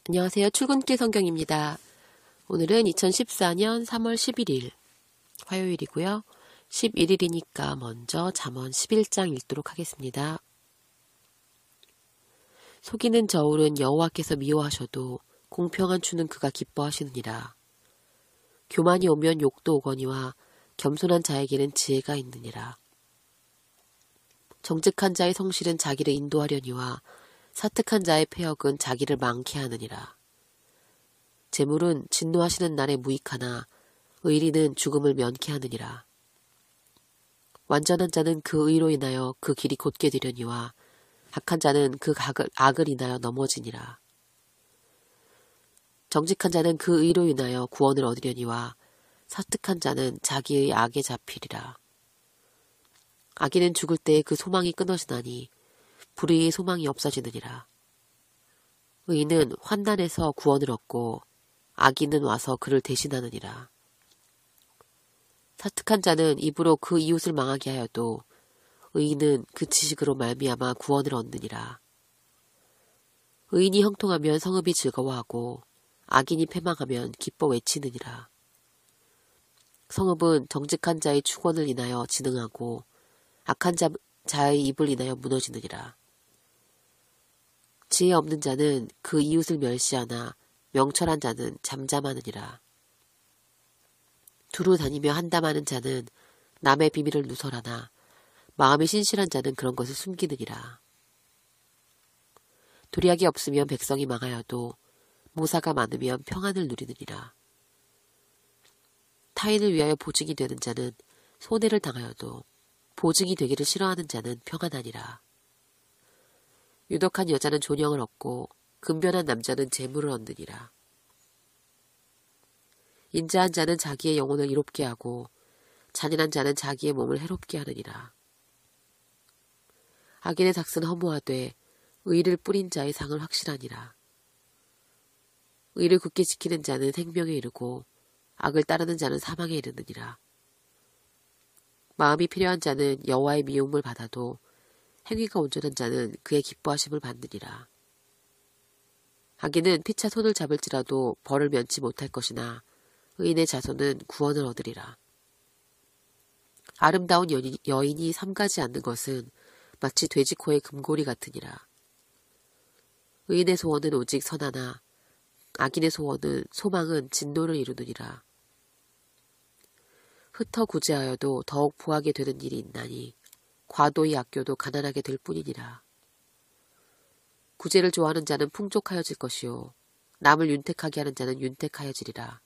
안녕하세요. 출근길 성경입니다. 오늘은 2014년 3월 11일 화요일이고요. 11일이니까 먼저 잠언 11장 읽도록 하겠습니다. 속이는 저울은 여호와께서 미워하셔도 공평한 추는 그가 기뻐하시느니라. 교만이 오면 욕도 오거니와 겸손한 자에게는 지혜가 있느니라. 정직한 자의 성실은 자기를 인도하려니와 사특한 자의 패역은 자기를 망케 하느니라. 재물은 진노하시는 날에 무익하나 의리는 죽음을 면케 하느니라. 완전한 자는 그 의로 인하여 그 길이 곧게 되려니와 악한 자는 그 악을 인하여 넘어지니라. 정직한 자는 그 의로 인하여 구원을 얻으려니와 사특한 자는 자기의 악에 잡히리라. 악인은 죽을 때에 그 소망이 끊어지나니 불의의 소망이 없어지느니라. 의인은 환난에서 구원을 얻고 악인은 와서 그를 대신하느니라. 사특한 자는 입으로 그 이웃을 망하게 하여도 의인은 그 지식으로 말미암아 구원을 얻느니라. 의인이 형통하면 성읍이 즐거워하고 악인이 패망하면 기뻐 외치느니라. 성읍은 정직한 자의 축원을 인하여 진흥하고 악한 자의 입을 인하여 무너지느니라. 지혜 없는 자는 그 이웃을 멸시하나 명철한 자는 잠잠하느니라. 두루 다니며 한담하는 자는 남의 비밀을 누설하나 마음이 신실한 자는 그런 것을 숨기느니라. 도리학이 없으면 백성이 망하여도 모사가 많으면 평안을 누리느니라. 타인을 위하여 보증이 되는 자는 손해를 당하여도 보증이 되기를 싫어하는 자는 평안하니라. 유독한 여자는 존영을 얻고 근변한 남자는 재물을 얻느니라. 인자한 자는 자기의 영혼을 이롭게 하고 잔인한 자는 자기의 몸을 해롭게 하느니라. 악인의 삭은 허무하되 의를 뿌린 자의 상은 확실하니라. 의를 굳게 지키는 자는 생명에 이르고 악을 따르는 자는 사망에 이르느니라. 마음이 필요한 자는 여호와의 미움을 받아도 행위가 온전한 자는 그의 기뻐하심을 받느니라. 악인은 피차 손을 잡을지라도 벌을 면치 못할 것이나 의인의 자손은 구원을 얻으리라. 아름다운 여인이 삼가지 않는 것은 마치 돼지코의 금고리 같으니라. 의인의 소원은 오직 선하나 악인의 소망은 진노를 이루느니라. 흩어 구제하여도 더욱 부하게 되는 일이 있나니 과도히 아껴도 가난하게 될 뿐이니라. 구제를 좋아하는 자는 풍족하여질 것이요 남을 윤택하게 하는 자는 윤택하여지리라.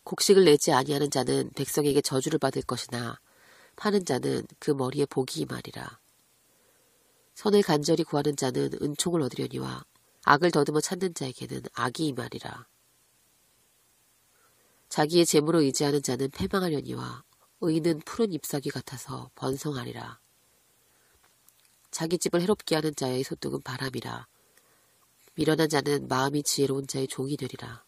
곡식을 내지 아니하는 자는 백성에게 저주를 받을 것이나 파는 자는 그 머리에 복이 임하리라. 선을 간절히 구하는 자는 은총을 얻으려니와 악을 더듬어 찾는 자에게는 악이 임하리라. 자기의 재물을 의지하는 자는 패망하려니와 의인은 푸른 잎사귀 같아서 번성하리라. 자기 집을 해롭게 하는 자의 소득은 바람이라. 미련한 자는 마음이 지혜로운 자의 종이 되리라.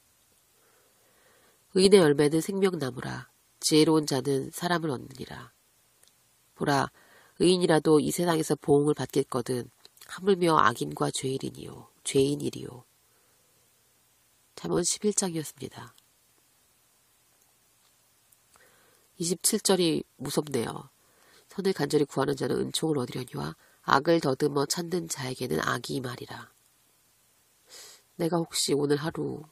의인의 열매는 생명나무라. 지혜로운 자는 사람을 얻느니라. 보라, 의인이라도 이 세상에서 보응을 받겠거든 하물며 악인과 죄인이리요. 잠언 11장이었습니다. 27절이 무섭네요. 선을 간절히 구하는 자는 은총을 얻으려니와 악을 더듬어 찾는 자에게는 악이 임하리라. 내가 혹시 오늘 하루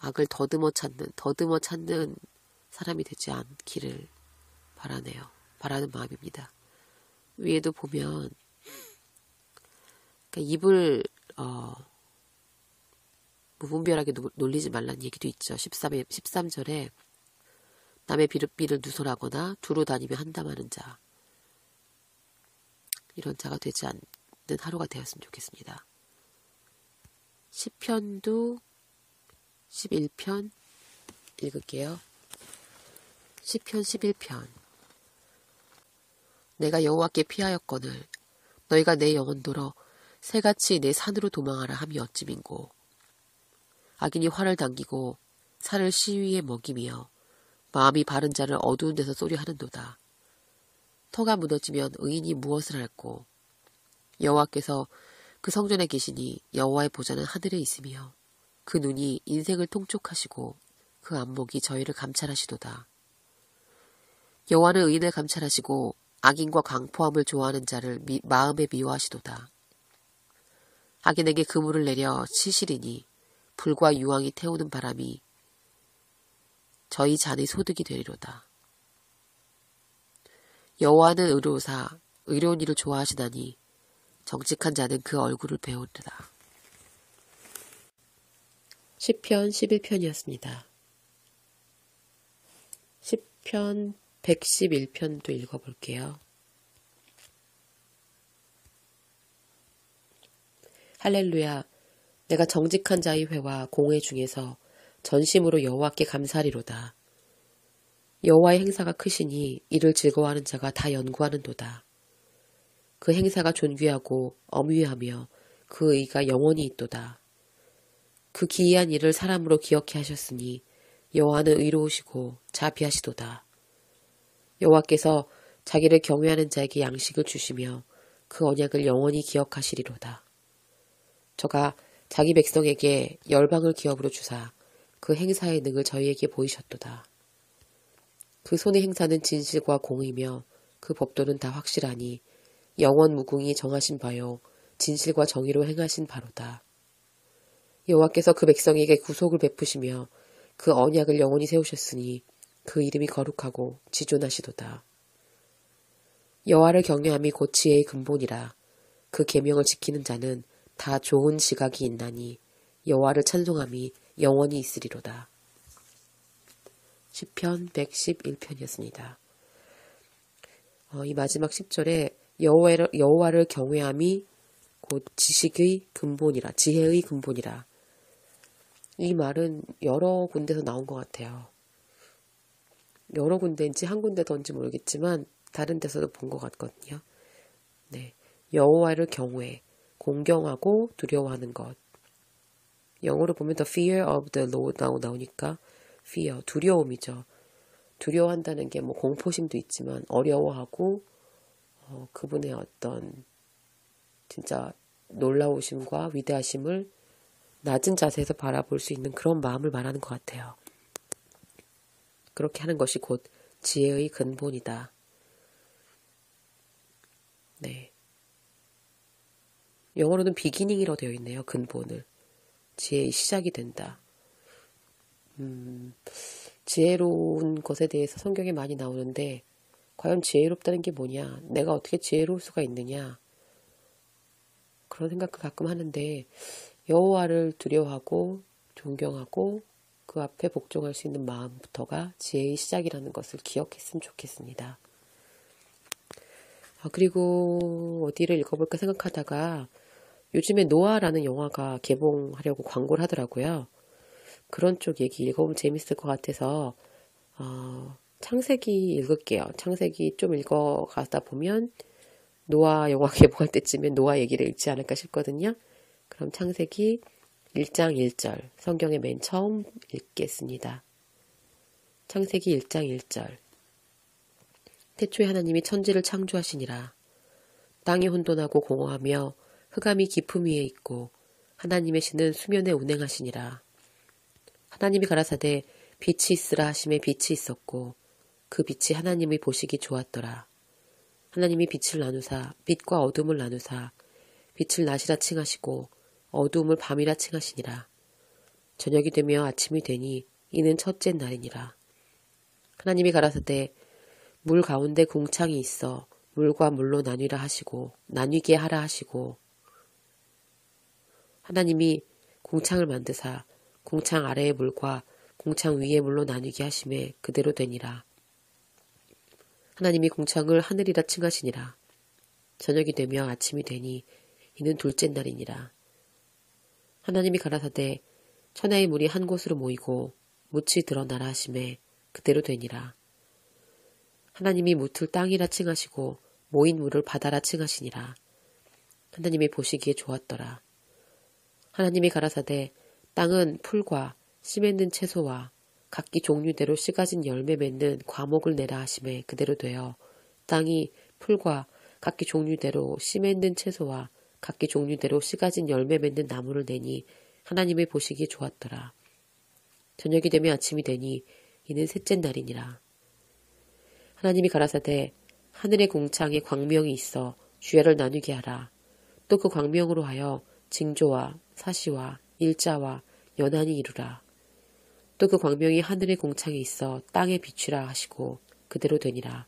악을 더듬어 찾는 사람이 되지 않기를 바라는 마음입니다. 위에도 보면 그러니까 입을 무분별하게 놀리지 말라는 얘기도 있죠. 13절에 남의 비를 누설하거나 두루 다니며 한담하는 자, 이런 자가 되지 않는 하루가 되었으면 좋겠습니다. 시편도 11편 읽을게요. 시편 11편. 내가 여호와께 피하였거늘 너희가 내 영혼도로 새같이 내 산으로 도망하라 함이 어찌민고. 악인이 활을 당기고 살을 시위에 먹이며 마음이 바른 자를 어두운 데서 쏘려하는도다. 터가 무너지면 의인이 무엇을 할꼬. 여호와께서 그 성전의 계시니 여호와의 보좌는 하늘에 있으며 그 눈이 인생을 통촉하시고 그 안목이 저희를 감찰하시도다. 여호와는 의인을 감찰하시고 악인과 강포함을 좋아하는 자를 마음에 미워하시도다. 악인에게 그물을 내려 치시리니 불과 유황이 태우는 바람이 저희 잔의 소득이 되리로다. 여호와는 의로우사 의로운 일을 좋아하시나니 정직한 자는 그 얼굴을 배우리라. 시편 11편이었습니다. 시편 111편도 읽어볼게요. 할렐루야. 내가 정직한 자의 회와 공회 중에서 전심으로 여호와께 감사하리로다. 여호와의 행사가 크시니 이를 즐거워하는 자가 다 연구하는도다. 그 행사가 존귀하고 엄위하며 그 의가 영원히 있도다. 그 기이한 일을 사람으로 기억해 하셨으니 여호와는 의로우시고 자비하시도다. 여호와께서 자기를 경외하는 자에게 양식을 주시며 그 언약을 영원히 기억하시리로다. 저가 자기 백성에게 열방을 기업으로 주사 그 행사의 능을 저희에게 보이셨도다. 그 손의 행사는 진실과 공의며 그 법도는 다 확실하니 영원 무궁히 정하신 바요 진실과 정의로 행하신 바로다. 여호와께서 그 백성에게 구속을 베푸시며 그 언약을 영원히 세우셨으니 그 이름이 거룩하고 지존하시도다. 여호와를 경외함이 곧 지혜의 근본이라. 그 계명을 지키는 자는 다 좋은 지각이 있나니 여호와를 찬송함이 영원히 있으리로다. 시편 111편이었습니다. 이 마지막 10절에 여호와를 경외함이 곧 지식의 근본이라, 지혜의 근본이라. 이 말은 여러 군데서 나온 것 같아요. 여러 군데인지 한 군데던지 모르겠지만 다른 데서도 본 것 같거든요. 네, 여호와를 경외, 공경하고 두려워하는 것. 영어로 보면 the fear of the Lord 나오니까 fear, 두려움이죠. 두려워한다는 게 뭐 공포심도 있지만 어려워하고 그분의 어떤 진짜 놀라우심과 위대하심을 낮은 자세에서 바라볼 수 있는 그런 마음을 말하는 것 같아요. 그렇게 하는 것이 곧 지혜의 근본이다. 네. 영어로는 beginning이라고 되어 있네요. 근본을. 지혜의 시작이 된다. 지혜로운 것에 대해서 성경에 많이 나오는데 과연 지혜롭다는 게 뭐냐? 내가 어떻게 지혜로울 수가 있느냐? 그런 생각을 가끔 하는데 여호와를 두려워하고 존경하고 그 앞에 복종할 수 있는 마음부터가 지혜의 시작이라는 것을 기억했으면 좋겠습니다. 그리고 어디를 읽어볼까 생각하다가 요즘에 노아라는 영화가 개봉하려고 광고를 하더라고요. 그런 쪽 얘기 읽어보면 재밌을 것 같아서 창세기 읽을게요. 창세기 좀 읽어가다 보면 노아 영화 개봉할 때쯤에 노아 얘기를 읽지 않을까 싶거든요. 그럼 창세기 1장 1절 성경의 맨 처음 읽겠습니다. 창세기 1장 1절 태초에 하나님이 천지를 창조하시니라. 땅이 혼돈하고 공허하며 흑암이 깊음 위에 있고 하나님의 신은 수면에 운행하시니라. 하나님이 가라사대 빛이 있으라 하심에 빛이 있었고 그 빛이 하나님의 보시기 좋았더라. 하나님이 빛을 나누사 빛과 어둠을 나누사 빛을 낮이라 칭하시고 어두움을 밤이라 칭하시니라. 저녁이 되며 아침이 되니 이는 첫째 날이니라. 하나님이 가라사대 물 가운데 궁창이 있어 물과 물로 나뉘라 하시고 나뉘게 하라 하시고 하나님이 궁창을 만드사 궁창 아래의 물과 궁창 위의 물로 나뉘게 하심에 그대로 되니라. 하나님이 궁창을 하늘이라 칭하시니라. 저녁이 되며 아침이 되니 이는 둘째 날이니라. 하나님이 가라사대 천하의 물이 한 곳으로 모이고 묻이 드러나라 하심에 그대로 되니라. 하나님이 묻을 땅이라 칭하시고 모인 물을 바다라 칭하시니라. 하나님이 보시기에 좋았더라. 하나님이 가라사대 땅은 풀과 씨 맺는 채소와 각기 종류대로 씨 가진 열매 맺는 과목을 내라 하심에 그대로 되어 땅이 풀과 각기 종류대로 씨 맺는 채소와 각기 종류대로 씨 가진 열매 맺는 나무를 내니 하나님의 보시기에 좋았더라. 저녁이 되며 아침이 되니 이는 셋째 날이니라. 하나님이 가라사대 하늘의 궁창에 광명이 있어 주야를 나누게 하라. 또 그 광명으로 하여 징조와 사시와 일자와 연한이 이루라. 또 그 광명이 하늘의 궁창에 있어 땅에 비추라 하시고 그대로 되니라.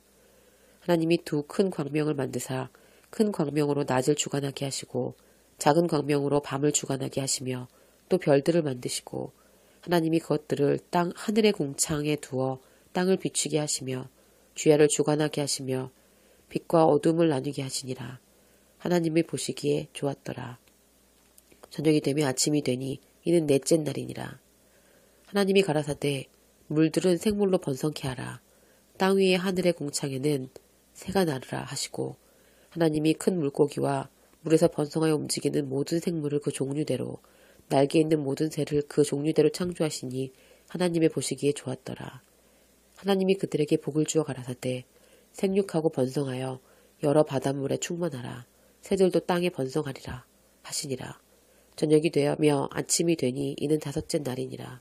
하나님이 두 큰 광명을 만드사 큰 광명으로 낮을 주관하게 하시고 작은 광명으로 밤을 주관하게 하시며 또 별들을 만드시고 하나님이 그것들을 땅 하늘의 궁창에 두어 땅을 비추게 하시며 주야를 주관하게 하시며 빛과 어둠을 나누게 하시니라. 하나님이 보시기에 좋았더라. 저녁이 되며 아침이 되니 이는 넷째 날이니라. 하나님이 가라사대 물들은 생물로 번성케 하라. 땅 위의 하늘의 궁창에는 새가 나르라 하시고 하나님이 큰 물고기와 물에서 번성하여 움직이는 모든 생물을 그 종류대로 날개 있는 모든 새를 그 종류대로 창조하시니 하나님의 보시기에 좋았더라. 하나님이 그들에게 복을 주어 가라사대 생육하고 번성하여 여러 바닷물에 충만하라. 새들도 땅에 번성하리라 하시니라. 저녁이 되며 아침이 되니 이는 다섯째 날이니라.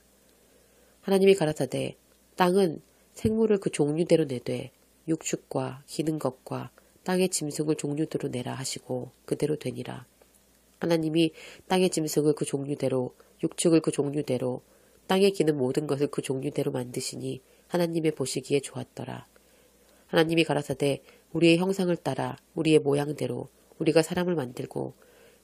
하나님이 가라사대 땅은 생물을 그 종류대로 내되 육축과 기는 것과 땅의 짐승을 종류대로 내라 하시고 그대로 되니라. 하나님이 땅의 짐승을 그 종류대로 육축을 그 종류대로 땅에 기는 모든 것을 그 종류대로 만드시니 하나님의 보시기에 좋았더라. 하나님이 가라사대 우리의 형상을 따라 우리의 모양대로 우리가 사람을 만들고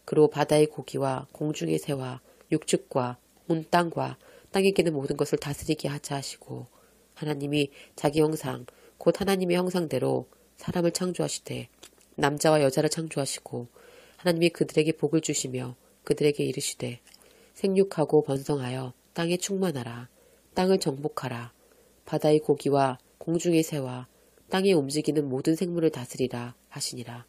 그로 바다의 고기와 공중의 새와 육축과 온 땅과 땅에 기는 모든 것을 다스리게 하자 하시고 하나님이 자기 형상 곧 하나님의 형상대로 사람을 창조하시되 남자와 여자를 창조하시고 하나님이 그들에게 복을 주시며 그들에게 이르시되 생육하고 번성하여 땅에 충만하라. 땅을 정복하라. 바다의 고기와 공중의 새와 땅에 움직이는 모든 생물을 다스리라 하시니라.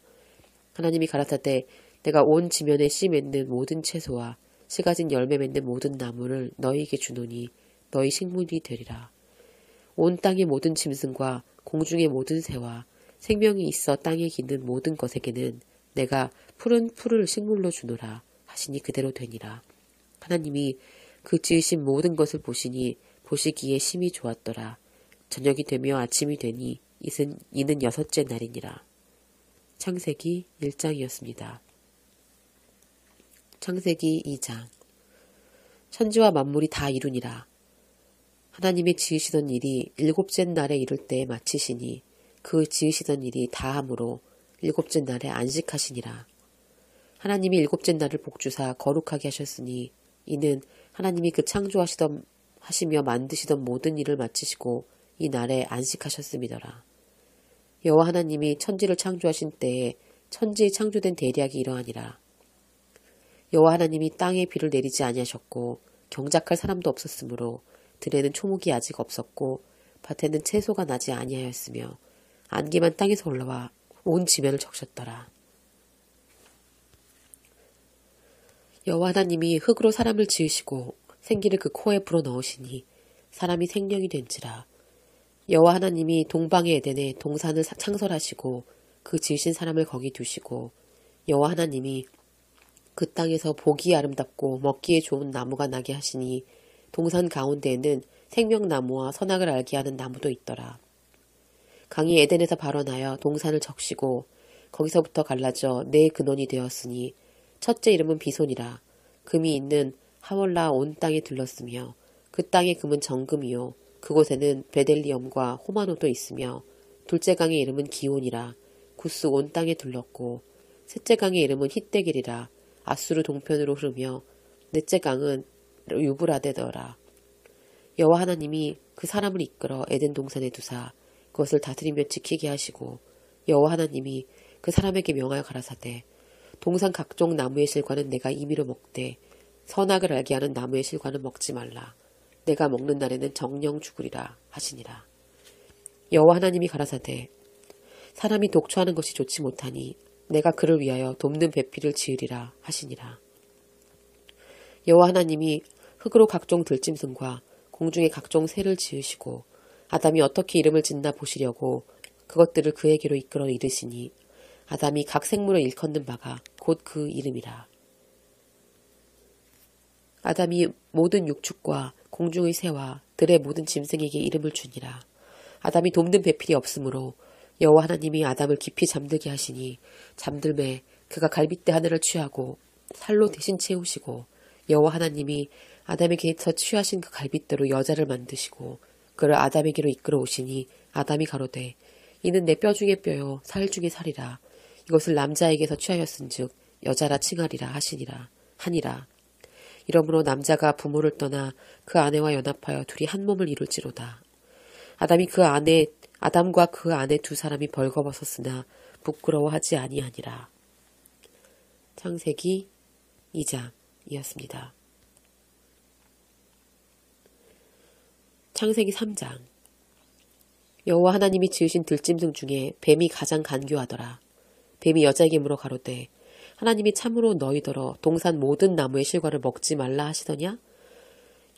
하나님이 가라사대 내가 온 지면에 씨 맺는 모든 채소와 씨 가진 열매 맺는 모든 나무를 너희에게 주노니 너희 식물이 되리라. 온 땅의 모든 짐승과 공중의 모든 새와 생명이 있어 땅에 기는 모든 것에게는 내가 푸른 풀을 식물로 주노라 하시니 그대로 되니라. 하나님이 그 지으신 모든 것을 보시니 보시기에 심히 좋았더라. 저녁이 되며 아침이 되니 이는 여섯째 날이니라. 창세기 1장이었습니다. 창세기 2장. 천지와 만물이 다 이루니라. 하나님이 지으시던 일이 일곱째 날에 이를 때에 마치시니 그 지으시던 일이 다함으로 일곱째 날에 안식하시니라. 하나님이 일곱째 날을 복주사 거룩하게 하셨으니 이는 하나님이 그 하시며 만드시던 모든 일을 마치시고 이 날에 안식하셨음이더라. 여호와 하나님이 천지를 창조하신 때에 천지에 창조된 대략이 이러하니라. 여호와 하나님이 땅에 비를 내리지 아니하셨고 경작할 사람도 없었으므로 들에는 초목이 아직 없었고 밭에는 채소가 나지 아니하였으며 안개만 땅에서 올라와 온 지면을 적셨더라. 여호와 하나님이 흙으로 사람을 지으시고 생기를 그 코에 불어넣으시니 사람이 생명이 된지라. 여호와 하나님이 동방의 에덴에 동산을 창설하시고 그 지으신 사람을 거기 두시고 여호와 하나님이 그 땅에서 보기에 아름답고 먹기에 좋은 나무가 나게 하시니 동산 가운데에는 생명나무와 선악을 알게 하는 나무도 있더라. 강이 에덴에서 발원하여 동산을 적시고 거기서부터 갈라져 네 근원이 되었으니 첫째 이름은 비손이라. 금이 있는 하월라 온 땅에 들렀으며 그 땅의 금은 정금이요 그곳에는 베델리엄과 호마노도 있으며 둘째 강의 이름은 기온이라. 구스 온 땅에 들렀고 셋째 강의 이름은 히데길이라. 아수르 동편으로 흐르며 넷째 강은 유브라데더라. 여호와 하나님이 그 사람을 이끌어 에덴 동산에 두사 그것을 다스리며 지키게 하시고 여호와 하나님이 그 사람에게 명하여 가라사대 동산 각종 나무의 실과는 내가 임의로 먹되 선악을 알게 하는 나무의 실과는 먹지 말라. 내가 먹는 날에는 정령 죽으리라 하시니라. 여호와 하나님이 가라사대 사람이 독초하는 것이 좋지 못하니 내가 그를 위하여 돕는 배필을 지으리라 하시니라. 여호와 하나님이 흙으로 각종 들짐승과 공중의 각종 새를 지으시고 아담이 어떻게 이름을 짓나 보시려고 그것들을 그에게로 이끌어 이르시니 아담이 각 생물을 일컫는 바가 곧 그 이름이라. 아담이 모든 육축과 공중의 새와 들의 모든 짐승에게 이름을 주니라. 아담이 돕는 배필이 없으므로 여호와 하나님이 아담을 깊이 잠들게 하시니 잠들매 그가 갈빗대 하나를 취하고 살로 대신 채우시고 여호와 하나님이 아담에게서 취하신 그 갈빗대로 여자를 만드시고 그를 아담에게로 이끌어 오시니 아담이 가로되 이는 내 뼈 중에 뼈요 살 중에 살이라. 이것을 남자에게서 취하였은즉 여자라 칭하리라 하니라. 이러므로 남자가 부모를 떠나 그 아내와 연합하여 둘이 한 몸을 이룰지로다. 아담과 그 아내 두 사람이 벌거벗었으나 부끄러워하지 아니하니라. 창세기 2장이었습니다. 창세기 3장. 여호와 하나님이 지으신 들짐승 중에 뱀이 가장 간교하더라. 뱀이 여자에게 물어 가로되 하나님이 참으로 너희더러 동산 모든 나무의 실과를 먹지 말라 하시더냐?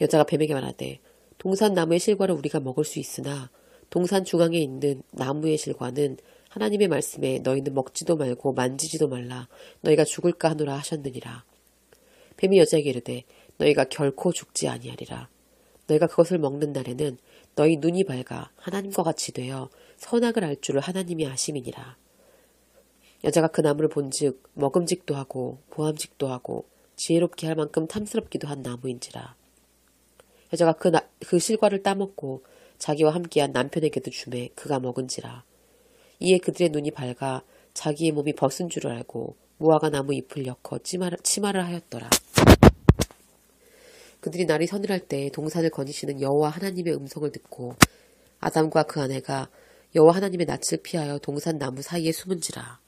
여자가 뱀에게 말하되 동산 나무의 실과를 우리가 먹을 수 있으나 동산 중앙에 있는 나무의 실과는 하나님의 말씀에 너희는 먹지도 말고 만지지도 말라 너희가 죽을까 하노라 하셨느니라. 뱀이 여자에게 이르되 너희가 결코 죽지 아니하리라. 너희가 그것을 먹는 날에는 너희 눈이 밝아 하나님과 같이 되어 선악을 알 줄을 하나님이 아심이니라. 여자가 그 나무를 본즉 먹음직도 하고 보암직도 하고 지혜롭게 할 만큼 탐스럽기도 한 나무인지라. 여자가 그 실과를 따먹고 자기와 함께한 남편에게도 주매 그가 먹은지라. 이에 그들의 눈이 밝아 자기의 몸이 벗은 줄을 알고 무화과 나무 잎을 엮어 치마를 하였더라. 그들이 날이 서늘할 때 동산을 거니시는 여호와 하나님의 음성을 듣고 아담과 그 아내가 여호와 하나님의 낯을 피하여 동산 나무 사이에 숨은지라.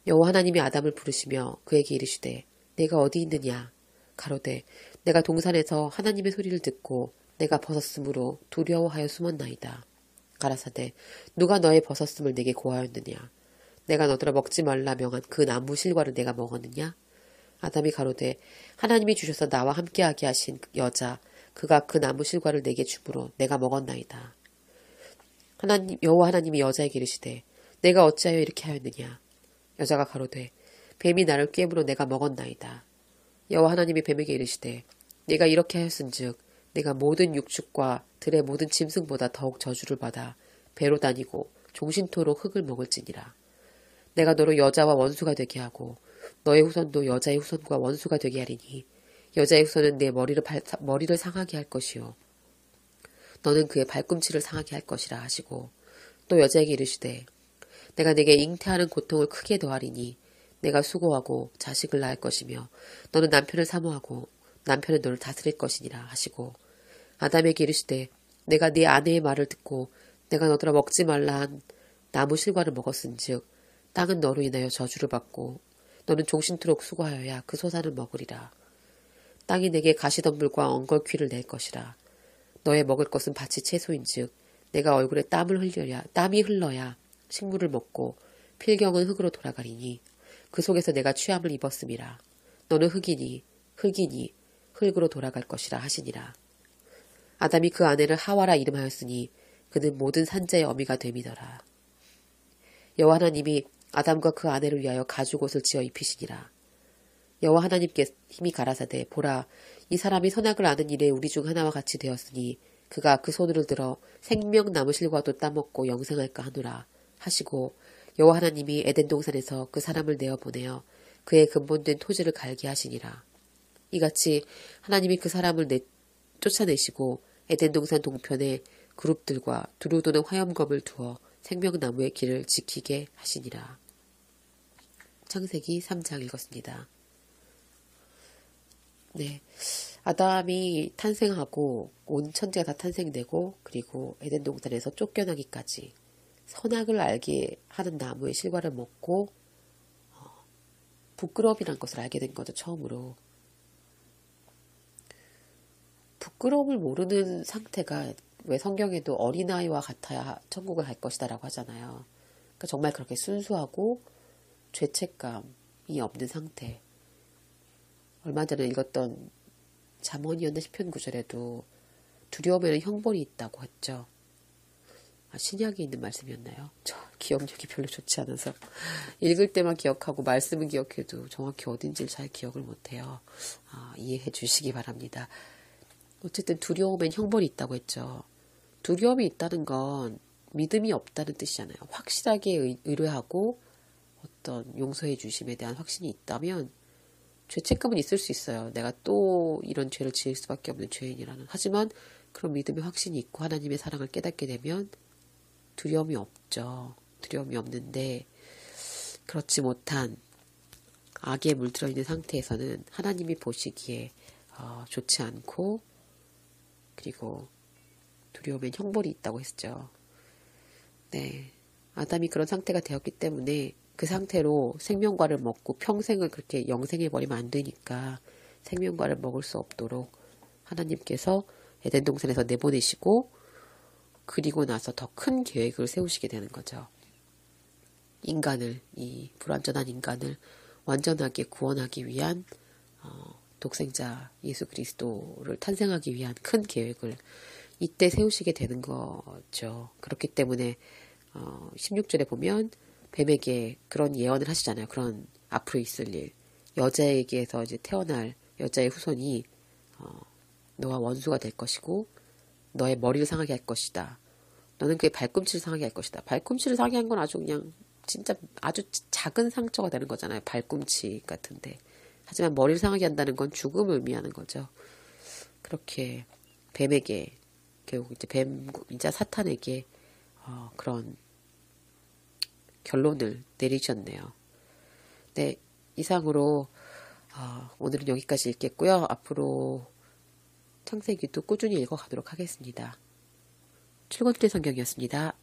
여호와 하나님이 아담을 부르시며 그에게 이르시되 내가 어디 있느냐? 가로되 내가 동산에서 하나님의 소리를 듣고 내가 벗었으므로 두려워하여 숨었나이다. 가라사대 누가 너의 벗었음을 내게 고하였느냐? 내가 너더러 먹지 말라 명한 그 나무 실과를 내가 먹었느냐? 아담이 가로되 하나님이 주셔서 나와 함께하게 하신 여자 그가 그 나무 실과를 내게 주므로 내가 먹었나이다. 여호와 하나님이 여자에게 이르시되 내가 어찌하여 이렇게 하였느냐? 여자가 가로되 뱀이 나를 꿰물어 내가 먹었나이다. 여호와 하나님이 뱀에게 이르시되 내가 이렇게 하였은즉 내가 모든 육축과 들의 모든 짐승보다 더욱 저주를 받아 배로 다니고 종신토록 흙을 먹을지니라. 내가 너로 여자와 원수가 되게 하고 너의 후손도 여자의 후손과 원수가 되게 하리니 여자의 후손은 내 머리를 상하게 할 것이요 너는 그의 발꿈치를 상하게 할 것이라 하시고 또 여자에게 이르시되 내가 내게 잉태하는 고통을 크게 더하리니 내가 수고하고 자식을 낳을 것이며 너는 남편을 사모하고 남편은 너를 다스릴 것이니라 하시고 아담에게 이르시되 내가 네 아내의 말을 듣고 내가 너더러 먹지 말라 한 나무 실과를 먹었은즉 땅은 너로 인하여 저주를 받고 너는 종신토록 수고하여야 그 소산을 먹으리라. 땅이 내게 가시덤불과 엉겅퀴를 낼 것이라. 너의 먹을 것은 밭이 채소인즉 내가 얼굴에 땀이 흘러야 식물을 먹고 필경은 흙으로 돌아가리니 그 속에서 내가 취함을 입었음이라. 너는 흙이니 흙으로 돌아갈 것이라 하시니라. 아담이 그 아내를 하와라 이름하였으니 그는 모든 산자의 어미가 됨이더라. 여호와 하나님이 아담과 그 아내를 위하여 가죽옷을 지어 입히시니라. 여호와 하나님께 힘이 가라사대 보라 이 사람이 선악을 아는 일에 우리 중 하나와 같이 되었으니 그가 그 손을 들어 생명나무 실과도 따먹고 영생할까 하노라 하시고 여호와 하나님이 에덴 동산에서 그 사람을 내어 보내어 그의 근본된 토지를 갈게 하시니라. 이같이 하나님이 그 사람을 쫓아내시고 에덴 동산 동편에 그룹들과 두루 도는 화염검을 두어 생명나무의 길을 지키게 하시니라. 창세기 3장 읽었습니다. 네, 아담이 탄생하고 온 천지가 다 탄생되고 그리고 에덴 동산에서 쫓겨나기까지 선악을 알게 하는 나무의 실과를 먹고 부끄러움이란 것을 알게 된 거죠. 처음으로. 부끄러움을 모르는 상태가 왜 성경에도 어린아이와 같아야 천국을 갈 것이다 라고 하잖아요. 그러니까 정말 그렇게 순수하고 죄책감이 없는 상태. 얼마 전에 읽었던 잠언이었나 10편 9절에도 두려움에는 형벌이 있다고 했죠. 신약에 있는 말씀이었나요? 저 기억력이 별로 좋지 않아서 읽을 때만 기억하고 말씀은 기억해도 정확히 어딘지를 잘 기억을 못해요. 이해해 주시기 바랍니다. 어쨌든 두려움엔 형벌이 있다고 했죠. 두려움이 있다는 건 믿음이 없다는 뜻이잖아요. 확실하게 의뢰하고 어떤 용서해 주심에 대한 확신이 있다면 죄책감은 있을 수 있어요. 내가 또 이런 죄를 지을 수밖에 없는 죄인이라는. 하지만 그런 믿음의 확신이 있고 하나님의 사랑을 깨닫게 되면 두려움이 없죠. 두려움이 없는데 그렇지 못한 악에 물들어 있는 상태에서는 하나님이 보시기에 좋지 않고 그리고 두려움엔 형벌이 있다고 했죠. 네, 아담이 그런 상태가 되었기 때문에 그 상태로 생명과를 먹고 평생을 그렇게 영생해버리면 안 되니까 생명과를 먹을 수 없도록 하나님께서 에덴 동산에서 내보내시고 그리고 나서 더 큰 계획을 세우시게 되는 거죠. 인간을, 이 불완전한 인간을 완전하게 구원하기 위한 독생자 예수 그리스도를 탄생하기 위한 큰 계획을 이때 세우시게 되는 거죠. 그렇기 때문에 16절에 보면 뱀에게 그런 예언을 하시잖아요. 그런 앞으로 있을 일. 여자에게서 이제 태어날 여자의 후손이 너와 원수가 될 것이고 너의 머리를 상하게 할 것이다. 너는 그의 발꿈치를 상하게 할 것이다. 발꿈치를 상하게 한 건 아주 그냥 진짜 아주 작은 상처가 되는 거잖아요. 발꿈치 같은데. 하지만 머리를 상하게 한다는 건 죽음을 의미하는 거죠. 그렇게 뱀에게 결국 이제 뱀이자 사탄에게 그런 결론을 내리셨네요. 네, 이상으로 오늘은 여기까지 읽겠고요. 앞으로 창세기도 꾸준히 읽어가도록 하겠습니다. 출근길 성경이었습니다.